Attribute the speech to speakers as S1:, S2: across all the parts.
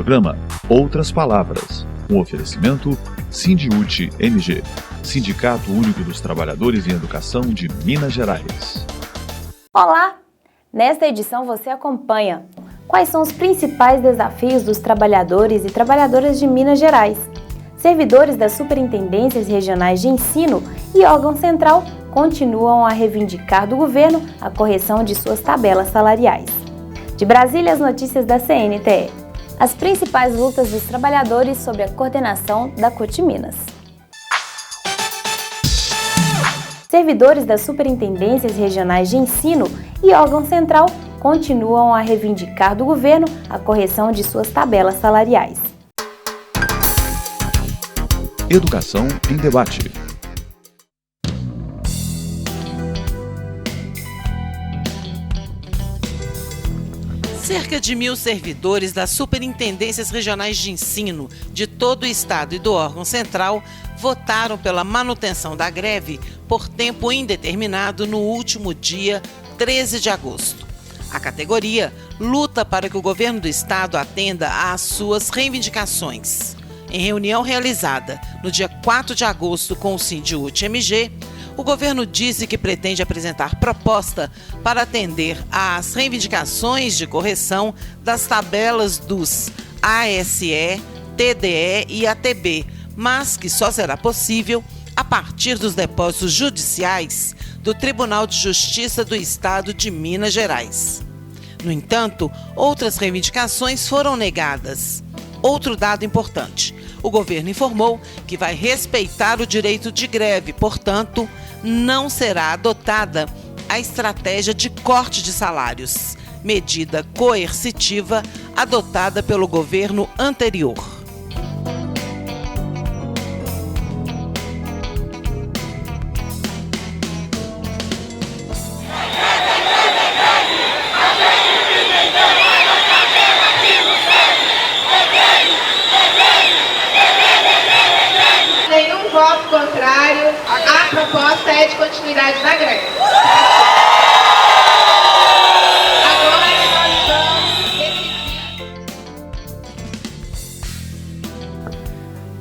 S1: programa Outras Palavras, um oferecimento Sindiúte MG, Sindicato Único dos Trabalhadores em Educação de Minas Gerais.
S2: Olá! Nesta edição você acompanha quais são os principais desafios dos trabalhadores e trabalhadoras de Minas Gerais. Servidores das Superintendências Regionais de Ensino e órgão central continuam a reivindicar do governo a correção de suas tabelas salariais. De Brasília, as notícias da CNTE. As principais lutas dos trabalhadores sob a coordenação da CUT Minas. Servidores das Superintendências Regionais de Ensino e órgão central continuam a reivindicar do governo a correção de suas tabelas salariais.
S1: Educação em debate.
S3: Cerca de 1.000 servidores das Superintendências Regionais de Ensino de todo o Estado e do órgão central votaram pela manutenção da greve por tempo indeterminado no último dia 13 de agosto. A categoria luta para que o governo do Estado atenda às suas reivindicações. Em reunião realizada no dia 4 de agosto com o Sindiúte MG, o governo disse que pretende apresentar proposta para atender às reivindicações de correção das tabelas dos ASE, TDE e ATB, mas que só será possível a partir dos depósitos judiciais do Tribunal de Justiça do Estado de Minas Gerais. No entanto, outras reivindicações foram negadas. Outro dado importante: o governo informou que vai respeitar o direito de greve, portanto, não será adotada a estratégia de corte de salários, medida coercitiva adotada pelo governo anterior.
S4: Nenhum voto contrário, a proposta é de continuidade da greve. Agora nós vamos decidir.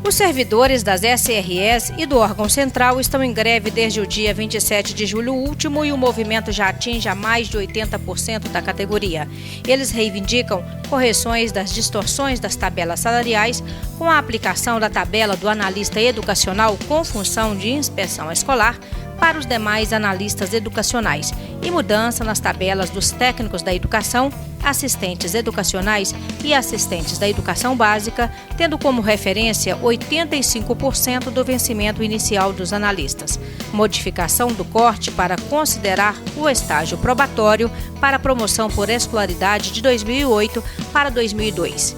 S5: Os servidores das SRS e do órgão central estão em greve desde o dia 27 de julho último e o movimento já atinge a mais de 80% da categoria. Eles reivindicam correções das distorções das tabelas salariais com a aplicação da tabela do analista educacional com função de inspeção escolar para os demais analistas educacionais e mudança nas tabelas dos técnicos da educação, assistentes educacionais e assistentes da educação básica, tendo como referência 85% do vencimento inicial dos analistas. Modificação do corte para considerar o estágio probatório para promoção por escolaridade de 2008 para 2002.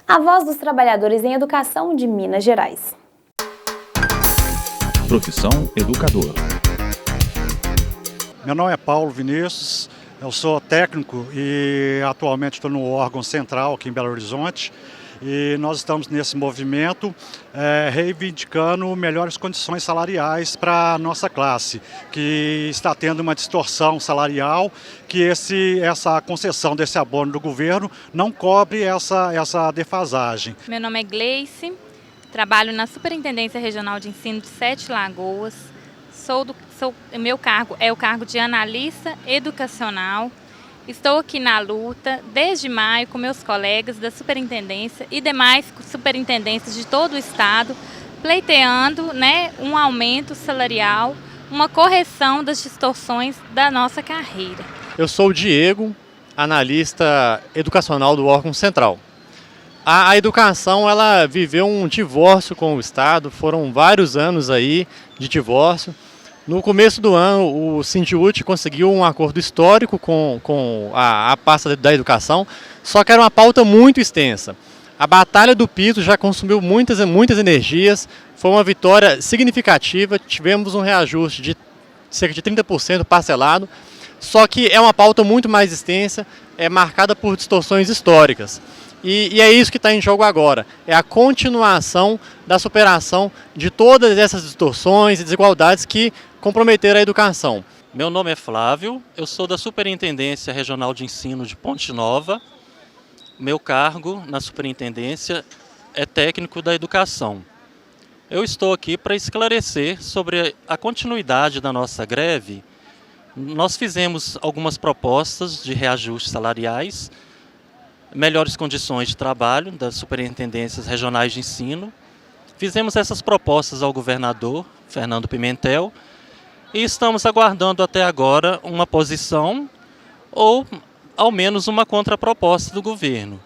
S2: A voz dos trabalhadores em educação de Minas Gerais.
S1: Profissão educador.
S6: Meu nome é Paulo Vinícius, eu sou técnico e atualmente estou no órgão central aqui em Belo Horizonte. E nós estamos nesse movimento reivindicando melhores condições salariais para a nossa classe, que está tendo uma distorção salarial, que essa concessão desse abono do governo não cobre essa defasagem.
S7: Meu nome é Gleice, trabalho na Superintendência Regional de Ensino de Sete Lagoas, meu cargo é o cargo de analista educacional. Estou aqui na luta desde maio com meus colegas da superintendência e demais superintendências de todo o estado, pleiteando, um aumento salarial, uma correção das distorções da nossa carreira.
S8: Eu sou o Diego, analista educacional do órgão central. A educação, ela viveu um divórcio com o estado, foram vários anos aí de divórcio. No começo do ano, o Sindiúte conseguiu um acordo histórico com a pasta da educação, só que era uma pauta muito extensa. A batalha do piso já consumiu muitas energias, foi uma vitória significativa, tivemos um reajuste de cerca de 30% parcelado, Só que é uma pauta muito mais extensa, é marcada por distorções históricas. E é isso que está em jogo agora, é a continuação da superação de todas essas distorções e desigualdades que comprometeram a educação.
S9: Meu nome é Flávio, eu sou da Superintendência Regional de Ensino de Ponte Nova. Meu cargo na Superintendência é técnico da educação. Eu estou aqui para esclarecer sobre a continuidade da nossa greve. Nós fizemos algumas propostas de reajustes salariais, melhores condições de trabalho das superintendências regionais de ensino. Fizemos essas propostas ao governador, Fernando Pimentel, e estamos aguardando até agora uma posição ou, ao menos, uma contraproposta do governo.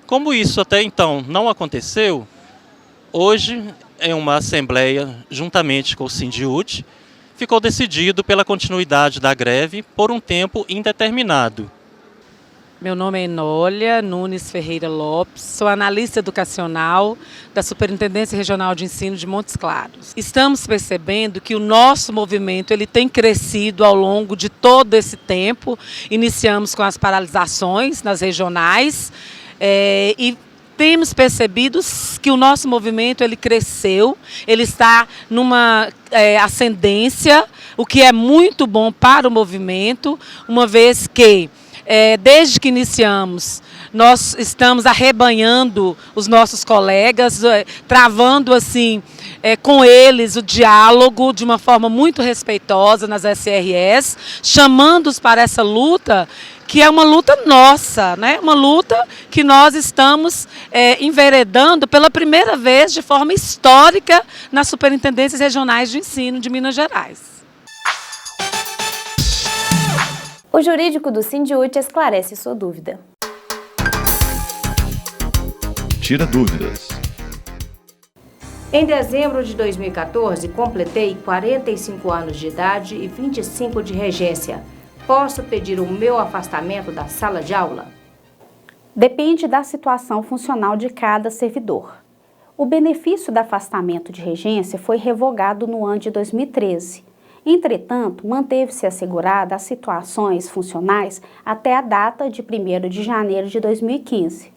S9: Como isso até então não aconteceu, hoje, em uma assembleia, juntamente com o Sindiúti, ficou decidido pela continuidade da greve por um tempo indeterminado.
S10: Meu nome é Enólia Nunes Ferreira Lopes, sou analista educacional da Superintendência Regional de Ensino de Montes Claros. Estamos percebendo que o nosso movimento ele tem crescido ao longo de todo esse tempo. Iniciamos com as paralisações nas regionais e temos percebido que o nosso movimento ele cresceu, ele está numa ascendência, o que é muito bom para o movimento, uma vez que desde que iniciamos, nós estamos arrebanhando os nossos colegas, travando assim com eles o diálogo de uma forma muito respeitosa nas SRS, chamando-os para essa luta, que é uma luta nossa, né? Uma luta que nós estamos enveredando pela primeira vez de forma histórica nas Superintendências Regionais de Ensino de Minas Gerais.
S2: O jurídico do Sindiúti esclarece sua dúvida.
S1: Tira dúvidas.
S11: Em dezembro de 2014, completei 45 anos de idade e 25 de regência. Posso pedir o meu afastamento da sala de aula?
S12: Depende da situação funcional de cada servidor. O benefício do afastamento de regência foi revogado no ano de 2013. Entretanto, manteve-se assegurada as situações funcionais até a data de 1º de janeiro de 2015.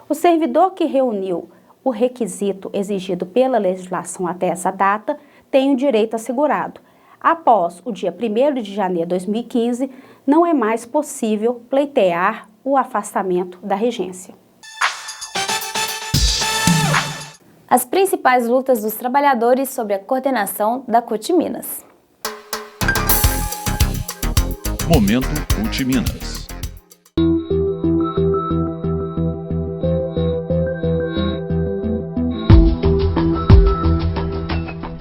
S12: O servidor que reuniu o requisito exigido pela legislação até essa data tem o direito assegurado. Após o dia 1º de janeiro de 2015, não é mais possível pleitear o afastamento da regência.
S2: As principais lutas dos trabalhadores sob a coordenação da CUT Minas.
S1: Momento CUT Minas.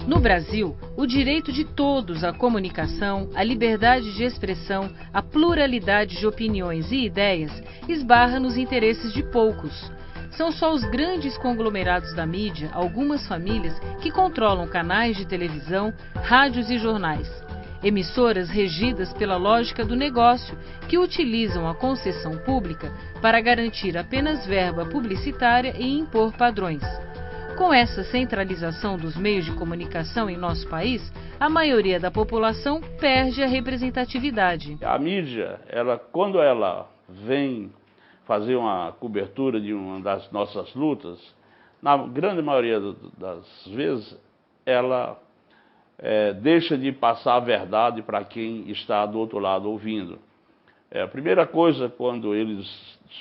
S13: No Brasil, o direito de todos à comunicação, à liberdade de expressão, à pluralidade de opiniões e ideias esbarra nos interesses de poucos. São só os grandes conglomerados da mídia, algumas famílias, que controlam canais de televisão, rádios e jornais. Emissoras regidas pela lógica do negócio, que utilizam a concessão pública para garantir apenas verba publicitária e impor padrões. Com essa centralização dos meios de comunicação em nosso país, a maioria da população perde a representatividade.
S14: A mídia, quando ela vem fazer uma cobertura de uma das nossas lutas, na grande maioria das vezes, ela deixa de passar a verdade para quem está do outro lado ouvindo. A primeira coisa, quando eles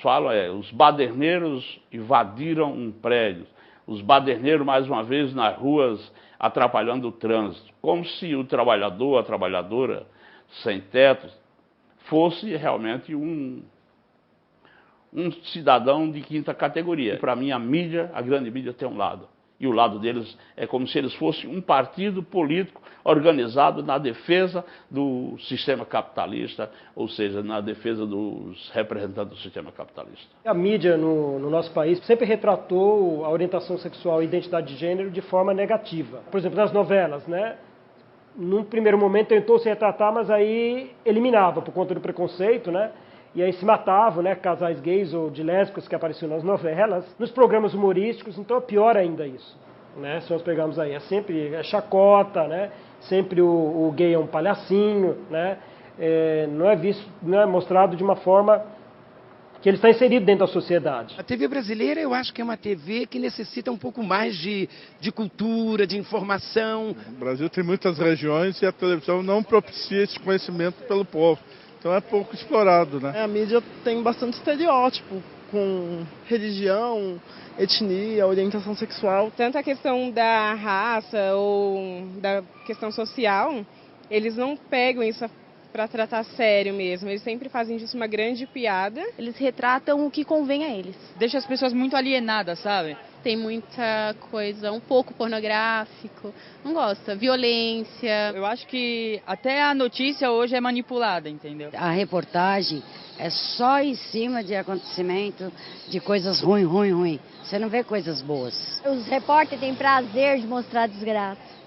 S14: falam, os baderneiros invadiram um prédio. Os baderneiros, mais uma vez, nas ruas, atrapalhando o trânsito. Como se o trabalhador, a trabalhadora, sem teto, fosse realmente um cidadão de quinta categoria. Para mim, a grande mídia tem um lado. E o lado deles é como se eles fossem um partido político organizado na defesa do sistema capitalista, ou seja, na defesa dos representantes do sistema capitalista.
S15: A mídia no nosso país sempre retratou a orientação sexual e identidade de gênero de forma negativa. Por exemplo, nas novelas, né? Num primeiro momento tentou se retratar, mas aí eliminava por conta do preconceito, né? E aí se matavam, né, casais gays ou de lésbicas que apareciam nas novelas, nos programas humorísticos, então é pior ainda isso, né? Se nós pegarmos aí, é sempre chacota, né? Sempre o gay é um palhacinho, né? não é mostrado de uma forma que ele está inserido dentro da sociedade.
S16: A TV brasileira, eu acho que é uma TV que necessita um pouco mais de cultura, de informação.
S17: O Brasil tem muitas regiões e a televisão não propicia esse conhecimento pelo povo. Então é pouco explorado, né?
S18: A mídia tem bastante estereótipo com religião, etnia, orientação sexual.
S19: Tanto a questão da raça ou da questão social, eles não pegam isso para tratar sério mesmo. Eles sempre fazem disso uma grande piada.
S20: Eles retratam o que convém a eles.
S21: Deixa as pessoas muito alienadas, sabe?
S20: Tem muita coisa, um pouco pornográfico, não gosta, violência.
S21: Eu acho que até a notícia hoje é manipulada, entendeu?
S22: A reportagem é só em cima de acontecimento, de coisas ruins. Você não vê coisas boas.
S23: Os repórteres têm prazer de mostrar desgraça.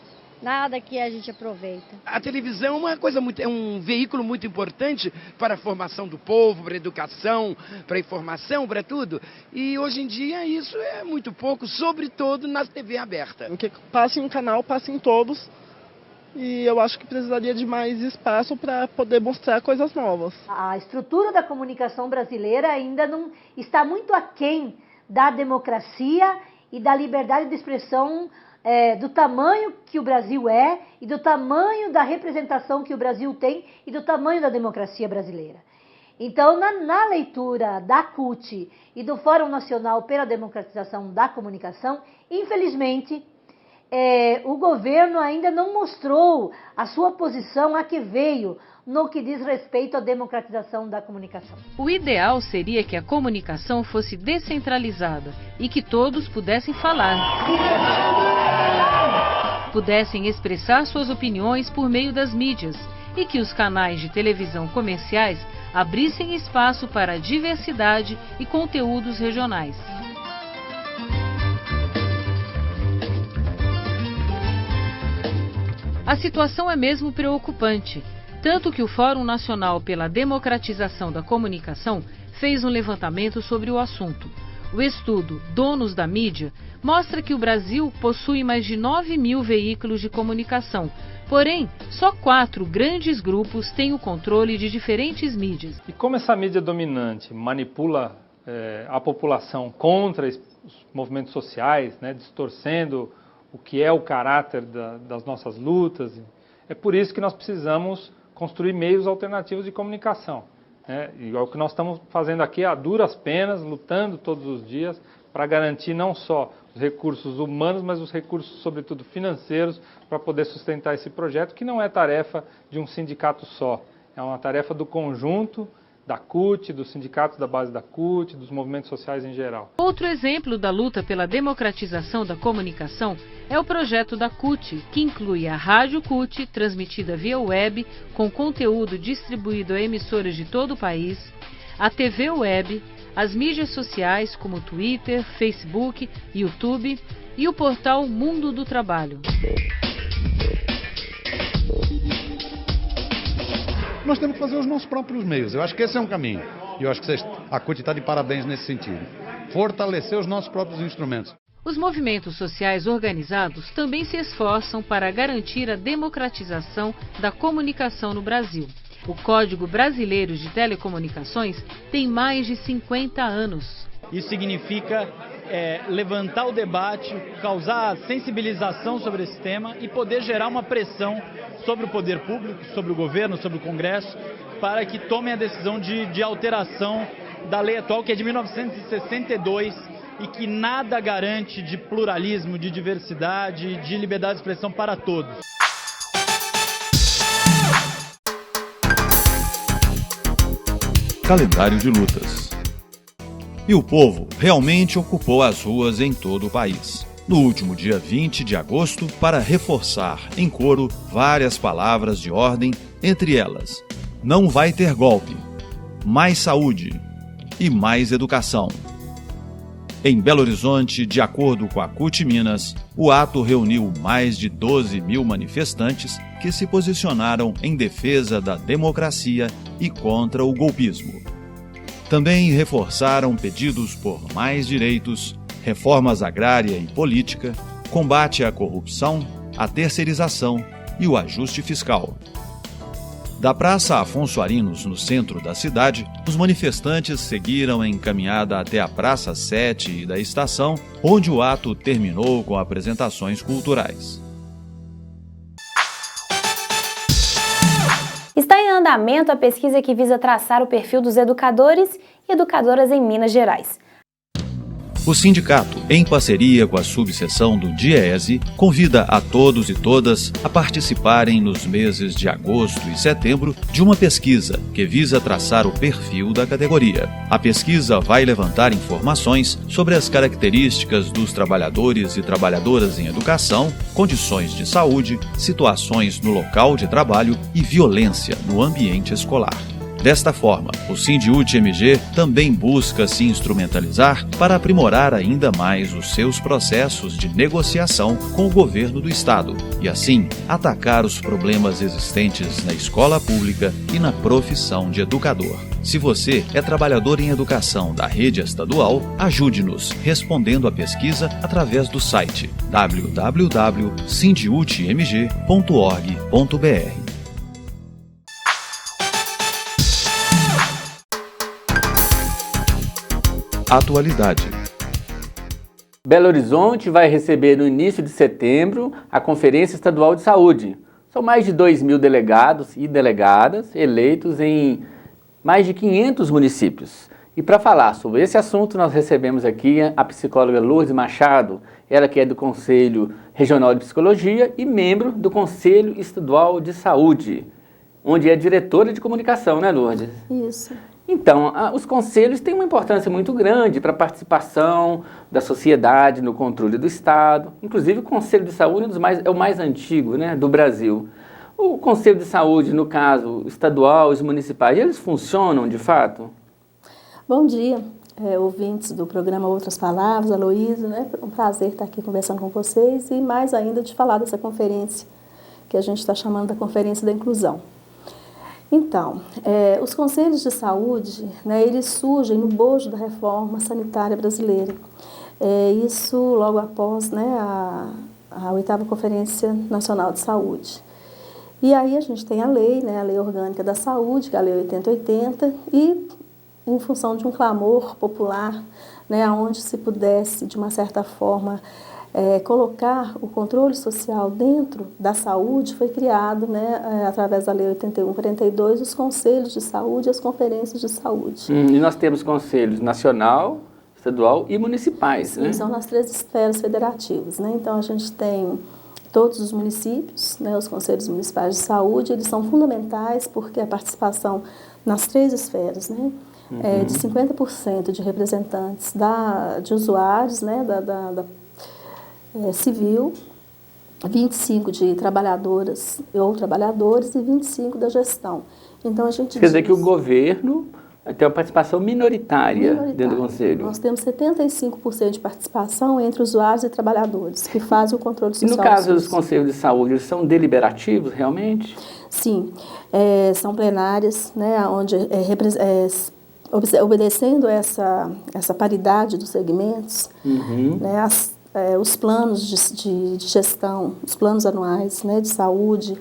S23: Nada que a gente aproveita.
S16: A televisão é um veículo muito importante para a formação do povo, para a educação, para a informação, para tudo. E hoje em dia isso é muito pouco, sobretudo na TV aberta.
S18: O que passa em um canal, passa em todos. E eu acho que precisaria de mais espaço para poder mostrar coisas novas.
S24: A estrutura da comunicação brasileira ainda não está muito aquém da democracia e da liberdade de expressão, do tamanho que o Brasil é e do tamanho da representação que o Brasil tem e do tamanho da democracia brasileira. Então, na leitura da CUT e do Fórum Nacional pela Democratização da Comunicação, infelizmente, o governo ainda não mostrou a sua posição a que veio no que diz respeito à democratização da comunicação.
S13: O ideal seria que a comunicação fosse descentralizada e que todos pudessem falar. Pudessem expressar suas opiniões por meio das mídias e que os canais de televisão comerciais abrissem espaço para a diversidade e conteúdos regionais. A situação é mesmo preocupante, tanto que o Fórum Nacional pela Democratização da Comunicação fez um levantamento sobre o assunto. O estudo Donos da Mídia mostra que o Brasil possui mais de 9 mil veículos de comunicação, porém, só 4 grandes grupos têm o controle de diferentes mídias.
S25: E como essa mídia dominante manipula a população contra os movimentos sociais, distorcendo o que é o caráter das nossas lutas, é por isso que nós precisamos construir meios alternativos de comunicação. E é o que nós estamos fazendo aqui a duras penas, lutando todos os dias para garantir não só os recursos humanos, mas os recursos, sobretudo, financeiros, para poder sustentar esse projeto, que não é tarefa de um sindicato só. É uma tarefa do conjunto da CUT, dos sindicatos da base da CUT, dos movimentos sociais em geral.
S13: Outro exemplo da luta pela democratização da comunicação é o projeto da CUT, que inclui a Rádio CUT, transmitida via web, com conteúdo distribuído a emissoras de todo o país, a TV web, as mídias sociais como Twitter, Facebook, YouTube e o portal Mundo do Trabalho.
S26: Nós temos que fazer os nossos próprios meios. Eu acho que esse é um caminho. E eu acho que a CUT está de parabéns nesse sentido. Fortalecer os nossos próprios instrumentos.
S13: Os movimentos sociais organizados também se esforçam para garantir a democratização da comunicação no Brasil. O Código Brasileiro de Telecomunicações tem mais de 50 anos.
S27: Isso significa levantar o debate, causar sensibilização sobre esse tema e poder gerar uma pressão sobre o poder público, sobre o governo, sobre o Congresso, para que tomem a decisão de alteração da lei atual, que é de 1962, e que nada garante de pluralismo, de diversidade, de liberdade de expressão para todos.
S1: Calendário de lutas. E o povo realmente ocupou as ruas em todo o país, no último dia 20 de agosto, para reforçar em coro várias palavras de ordem, entre elas: não vai ter golpe, mais saúde e mais educação. Em Belo Horizonte, de acordo com a CUT Minas, o ato reuniu mais de 12 mil manifestantes que se posicionaram em defesa da democracia e contra o golpismo. Também reforçaram pedidos por mais direitos, reformas agrária e política, combate à corrupção, a terceirização e o ajuste fiscal. Da Praça Afonso Arinos, no centro da cidade, os manifestantes seguiram em caminhada até a Praça 7 da estação, onde o ato terminou com apresentações culturais.
S2: Está em andamento a pesquisa que visa traçar o perfil dos educadores e educadoras em Minas Gerais.
S1: O sindicato, em parceria com a subseção do DIEESE, convida a todos e todas a participarem nos meses de agosto e setembro de uma pesquisa que visa traçar o perfil da categoria. A pesquisa vai levantar informações sobre as características dos trabalhadores e trabalhadoras em educação, condições de saúde, situações no local de trabalho e violência no ambiente escolar. Desta forma, o Sindiúte-MG também busca se instrumentalizar para aprimorar ainda mais os seus processos de negociação com o governo do Estado e, assim, atacar os problemas existentes na escola pública e na profissão de educador. Se você é trabalhador em educação da rede estadual, ajude-nos respondendo à pesquisa através do site www.sindiutemg.org.br. Atualidade.
S3: Belo Horizonte vai receber no início de setembro a Conferência Estadual de Saúde. São mais de 2.000 delegados e delegadas eleitos em mais de 500 municípios. E para falar sobre esse assunto, nós recebemos aqui a psicóloga Lourdes Machado, ela que é do Conselho Regional de Psicologia e membro do Conselho Estadual de Saúde, onde é diretora de comunicação, né, Lourdes?
S4: Isso.
S3: Então, os conselhos têm uma importância muito grande para a participação da sociedade no controle do Estado. Inclusive, o Conselho de Saúde é o mais antigo, né, do Brasil. O Conselho de Saúde, no caso estadual, os municipais, eles funcionam de fato?
S4: Bom dia, ouvintes do programa Outras Palavras, Aloísio, né? É um prazer estar aqui conversando com vocês e mais ainda de falar dessa conferência que a gente está chamando da Conferência da Inclusão. Então, os conselhos de saúde, né, eles surgem no bojo da reforma sanitária brasileira. Isso logo após, né, a 8ª Conferência Nacional de Saúde. E aí a gente tem a lei, né, a Lei Orgânica da Saúde, que é a Lei 8080, e em função de um clamor popular, né, onde se pudesse, de uma certa forma, colocar o controle social dentro da saúde, foi criado, né, através da Lei 8142, os conselhos de saúde e as conferências de saúde.
S3: E nós temos conselhos nacional, estadual e municipais.
S4: Sim,
S3: né?
S4: São nas 3 esferas federativas. Né? Então, a gente tem todos os municípios, né, os conselhos municipais de saúde, eles são fundamentais porque a participação nas 3 esferas, né, de 50% de representantes de usuários, né, civil, 25% de trabalhadoras ou trabalhadores e 25% da gestão. Então, a gente
S3: quer dizer que o governo tem uma participação minoritária dentro do Conselho.
S4: Nós temos 75% de participação entre usuários e trabalhadores, que fazem o controle social.
S3: E no caso dos Conselhos de Saúde, eles são deliberativos realmente?
S4: Sim, são plenárias, né, onde obedecendo essa paridade dos segmentos, né, os planos de gestão, os planos anuais, né, de saúde,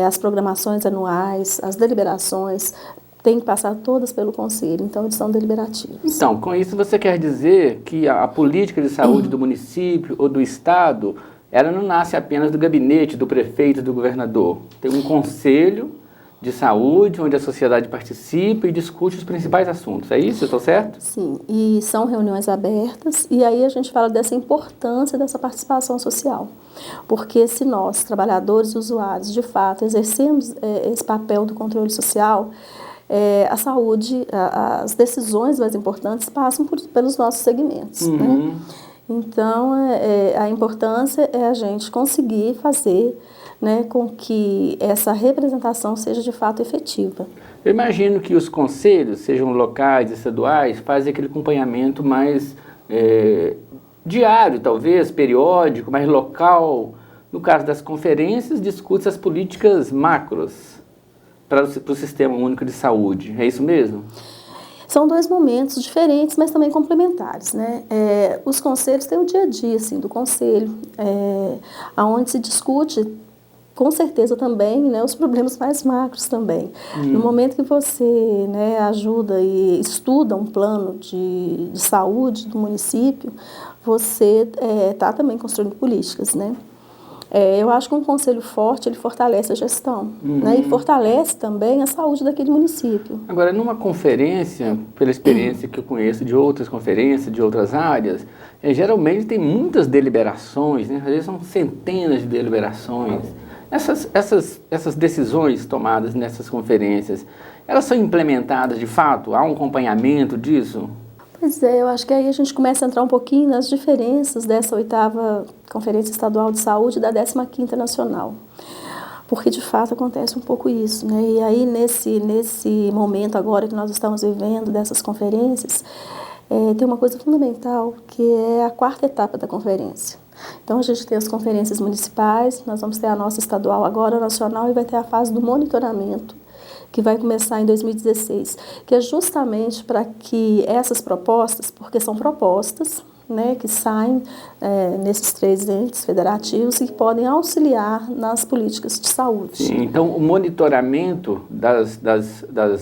S4: as programações anuais, as deliberações, têm que passar todas pelo Conselho, então eles são deliberativos.
S3: Então, com isso você quer dizer que a política de saúde do município ou do Estado, ela não nasce apenas do gabinete, do prefeito, do governador. Tem um conselho de saúde, onde a sociedade participa e discute os principais assuntos. É isso? Estou certo?
S4: Sim, e são reuniões abertas, e aí a gente fala dessa importância dessa participação social. Porque se nós, trabalhadores e usuários, de fato, exercemos esse papel do controle social, a saúde, as decisões mais importantes passam pelos nossos segmentos. Né? Então, a importância é a gente conseguir fazer, né, com que essa representação seja de fato efetiva.
S3: Eu imagino que os conselhos, sejam locais, estaduais, fazem aquele acompanhamento mais diário, talvez, periódico, mais local. No caso das conferências, discute as políticas macros para o Sistema Único de Saúde. É isso mesmo?
S4: São 2 momentos diferentes, mas também complementares. Né? Os conselhos têm o dia a dia assim, do conselho, onde se discute com certeza também, né, os problemas mais macros também. No momento que você, né, ajuda e estuda um plano de saúde do município, você está também construindo políticas, né? Eu acho que um conselho forte, ele fortalece a gestão, né, e fortalece também a saúde daquele município.
S3: Agora, numa conferência, pela experiência que eu conheço de outras conferências, de outras áreas, geralmente tem muitas deliberações, né? Às vezes são centenas de deliberações. Essas decisões tomadas nessas conferências, elas são implementadas de fato? Há um acompanhamento disso?
S4: Pois é, eu acho que aí a gente começa a entrar um pouquinho nas diferenças dessa 8ª Conferência Estadual de Saúde e da 15ª Nacional. Porque, de fato, acontece um pouco isso, né? E aí, nesse momento agora que nós estamos vivendo dessas conferências, tem uma coisa fundamental, que é a 4ª etapa da conferência. Então, a gente tem as conferências municipais, nós vamos ter a nossa estadual agora, a nacional, e vai ter a fase do monitoramento, que vai começar em 2016, que é justamente para que essas propostas, porque são propostas, né, que saem nesses 3 entes federativos e que podem auxiliar nas políticas de saúde.
S3: Sim, então, o monitoramento das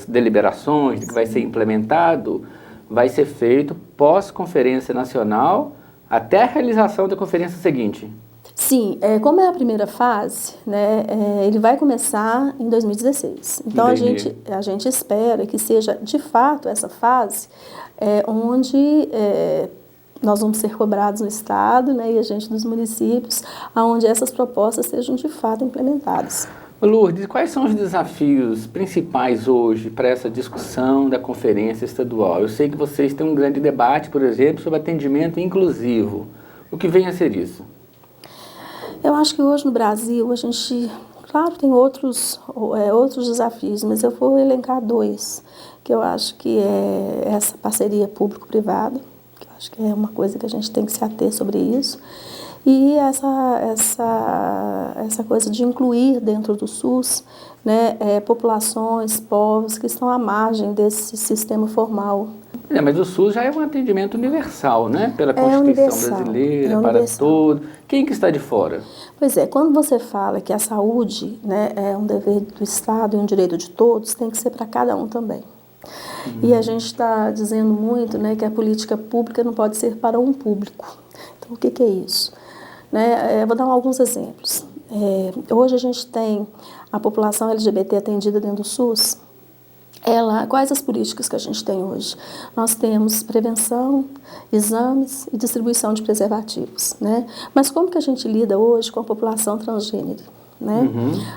S3: deliberações, do que vai ser implementado, vai ser feito pós-conferência nacional até a realização da conferência seguinte.
S4: Sim, como é a primeira fase, né, ele vai começar em 2016. Então, a gente espera que seja, de fato, essa fase onde nós vamos ser cobrados no Estado, né, e a gente dos municípios, onde essas propostas sejam, de fato, implementadas.
S3: Lourdes, quais são os desafios principais hoje para essa discussão da conferência estadual? Eu sei que vocês têm um grande debate, por exemplo, sobre atendimento inclusivo. O que vem a ser isso?
S4: Eu acho que hoje no Brasil a gente, claro, tem outros desafios, mas eu vou elencar 2, que eu acho que é essa parceria público-privada, que eu acho que é uma coisa que a gente tem que se ater sobre isso, e essa coisa de incluir dentro do SUS, né, populações, povos que estão à margem desse sistema formal.
S3: Mas o SUS já é um atendimento universal, né? Pela Constituição brasileira, para todos. Quem que está de fora?
S4: Pois é, quando você fala que a saúde, né, é um dever do Estado e um direito de todos, tem que ser para cada um também. E a gente está dizendo muito, né, que a política pública não pode ser para um público. Então, o que é isso? Né, vou dar alguns exemplos. Hoje a gente tem a população LGBT atendida dentro do SUS. Quais as políticas que a gente tem hoje? Nós temos prevenção, exames e distribuição de preservativos, né? Mas como que a gente lida hoje com a população transgênero, né?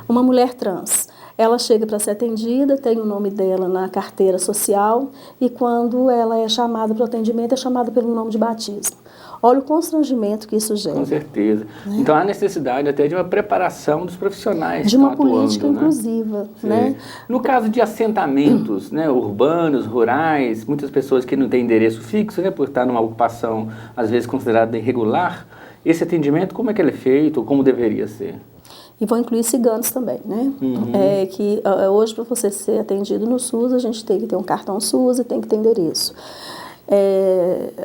S4: Uma mulher trans, ela chega para ser atendida, tem o nome dela na carteira social e quando ela é chamada para o atendimento, é chamada pelo nome de batismo. Olha o constrangimento que isso gera.
S3: Com certeza. Né? Então, há necessidade até de uma preparação dos profissionais
S4: de
S3: que
S4: uma
S3: estão atuando,
S4: política inclusiva. Né?
S3: No caso de assentamentos, né, urbanos, rurais, muitas pessoas que não têm endereço fixo, né, por estar numa ocupação, às vezes, considerada irregular, esse atendimento, como é que ele é feito, como deveria ser?
S4: E vou incluir ciganos também, né? Que hoje, para você ser atendido no SUS, a gente tem que ter um cartão SUS e tem que ter endereço.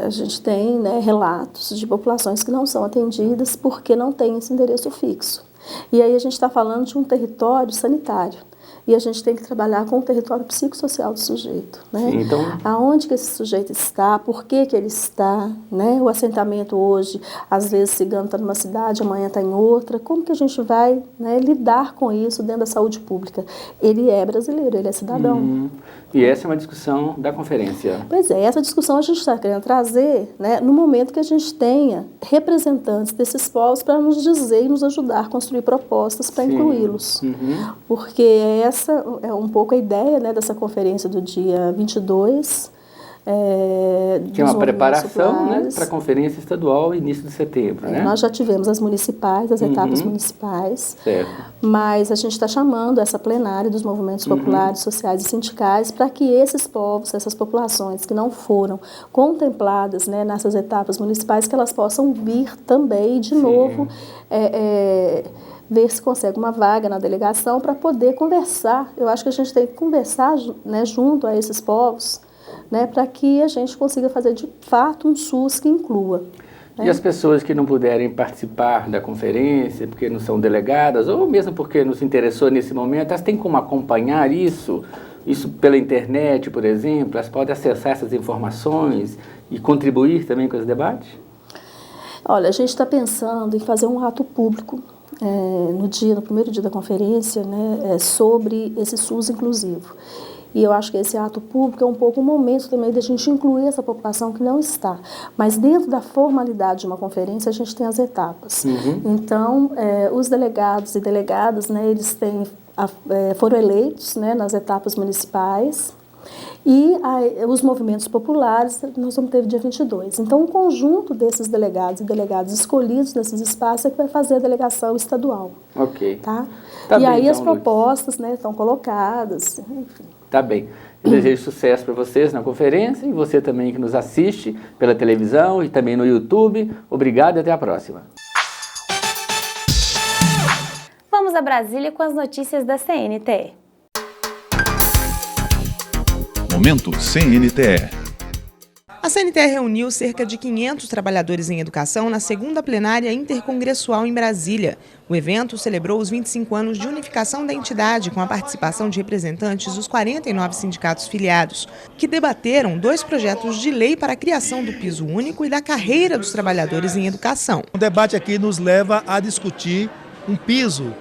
S4: A gente tem, né, relatos de populações que não são atendidas porque não tem esse endereço fixo. E aí a gente está falando de um território sanitário. E a gente tem que trabalhar com o território psicossocial do sujeito, né?
S3: Sim, então...
S4: Aonde que esse sujeito está, por que que ele está, né? O assentamento hoje, às vezes cigano está numa cidade, amanhã está em outra. Como que a gente vai, né, lidar com isso dentro da saúde pública? Ele é brasileiro, ele é cidadão.
S3: E essa é uma discussão da conferência.
S4: Pois é, essa discussão a gente está querendo trazer, né, no momento que a gente tenha representantes desses povos para nos dizer e nos ajudar a construir propostas para incluí-los. Porque essa é um pouco a ideia, né, dessa conferência do dia 22.
S3: Que é uma preparação, né, para a conferência estadual início de setembro, né?
S4: Nós já tivemos as municipais, as etapas municipais,
S3: certo.
S4: Mas a gente está chamando essa plenária dos movimentos populares, sociais e sindicais para que esses povos, essas populações que não foram contempladas, né, nessas etapas municipais, que elas possam vir também de novo ver se consegue uma vaga na delegação para poder conversar. Eu acho que a gente tem que conversar, né, junto a esses povos, né, para que a gente consiga fazer de fato um SUS que inclua.
S3: E as pessoas que não puderem participar da conferência, porque não são delegadas, ou mesmo porque não se interessou nesse momento, elas têm como acompanhar isso? Isso pela internet, por exemplo? Elas podem acessar essas informações e contribuir também com esse debate?
S4: Olha, a gente está pensando em fazer um ato público no primeiro dia da conferência, né, sobre esse SUS inclusivo. E eu acho que esse ato público é um pouco um momento também da gente incluir essa população que não está. Mas dentro da formalidade de uma conferência, a gente tem as etapas. Então, os delegados e delegadas, né, eles foram eleitos, né, nas etapas municipais. E os movimentos populares, nós vamos ter dia 22. Então, um conjunto desses delegados e delegadas escolhidos nesses espaços é que vai fazer a delegação estadual.
S3: Ok.
S4: Tá?
S3: Tá
S4: e
S3: bem,
S4: aí
S3: então,
S4: as propostas, né, estão colocadas, enfim.
S3: Tá bem. Eu desejo sucesso para vocês na conferência e você também que nos assiste pela televisão e também no YouTube. Obrigado e até a próxima.
S2: Vamos a Brasília com as notícias da CNTE.
S1: Momento CNTE.
S5: A CNTE reuniu cerca de 500 trabalhadores em educação na segunda plenária intercongressual em Brasília. O evento celebrou os 25 anos de unificação da entidade, com a participação de representantes dos 49 sindicatos filiados, que debateram 2 projetos de lei para a criação do piso único e da carreira dos trabalhadores em educação.
S6: O debate aqui nos leva a discutir um piso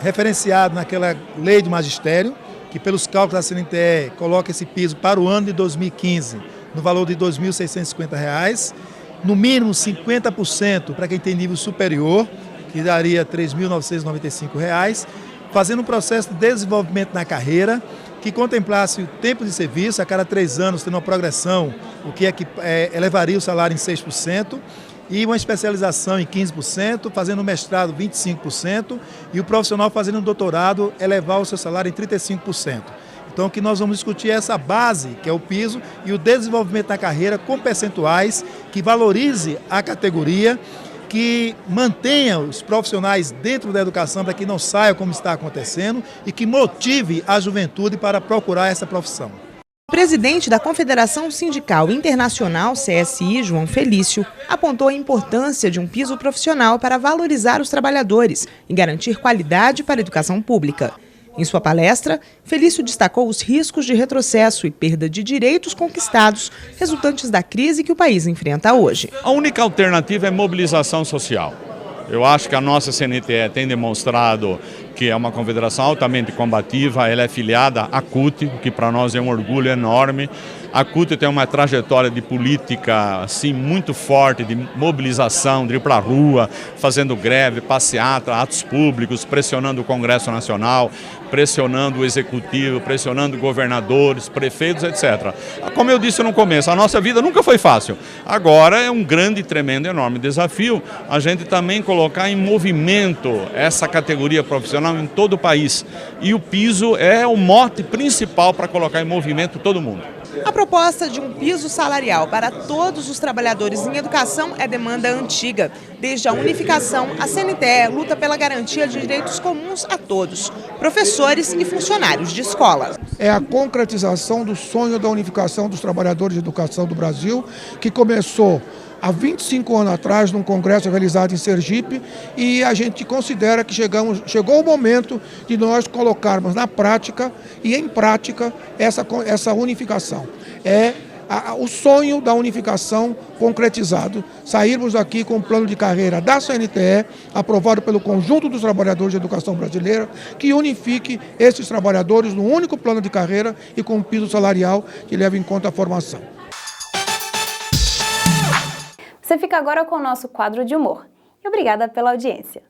S6: referenciado naquela lei do magistério, que pelos cálculos da CNTE coloca esse piso para o ano de 2015 no valor de R$ 2.650, no mínimo 50% para quem tem nível superior, que daria R$ 3.995, fazendo um processo de desenvolvimento na carreira que contemplasse o tempo de serviço, a cada 3 anos tendo uma progressão, o que elevaria o salário em 6%, e uma especialização em 15%, fazendo um mestrado 25%, e o profissional fazendo um doutorado elevar o seu salário em 35%. Então, o que nós vamos discutir é essa base, que é o piso, e o desenvolvimento da carreira com percentuais que valorize a categoria, que mantenha os profissionais dentro da educação para que não saia como está acontecendo e que motive a juventude para procurar essa profissão.
S5: O presidente da Confederação Sindical Internacional, CSI, João Felício, apontou a importância de um piso profissional para valorizar os trabalhadores e garantir qualidade para a educação pública. Em sua palestra, Felício destacou os riscos de retrocesso e perda de direitos conquistados resultantes da crise que o país enfrenta hoje.
S7: A única alternativa é mobilização social. Eu acho que a nossa CNTE tem demonstrado que é uma confederação altamente combativa, ela é filiada à CUT, o que para nós é um orgulho enorme. A CUT tem uma trajetória de política assim, muito forte, de mobilização, de ir para a rua, fazendo greve, passeata, atos públicos, pressionando o Congresso Nacional, pressionando o Executivo, pressionando governadores, prefeitos, etc. Como eu disse no começo, a nossa vida nunca foi fácil. Agora é um grande, tremendo, enorme desafio a gente também colocar em movimento essa categoria profissional em todo o país. E o piso é o mote principal para colocar em movimento todo mundo.
S5: A proposta de um piso salarial para todos os trabalhadores em educação é demanda antiga. Desde a unificação, a CNTE luta pela garantia de direitos comuns a todos, professores e funcionários de escola.
S8: É a concretização do sonho da unificação dos trabalhadores de educação do Brasil, que começou há 25 anos atrás, num congresso realizado em Sergipe, e a gente considera que chegou o momento de nós colocarmos na prática e em prática essa unificação. É o sonho da unificação concretizado, sairmos daqui com um plano de carreira da CNTE, aprovado pelo conjunto dos trabalhadores de educação brasileira, que unifique esses trabalhadores num único plano de carreira e com um piso salarial que leve em conta a formação.
S2: Você fica agora com o nosso quadro de humor. E obrigada pela audiência.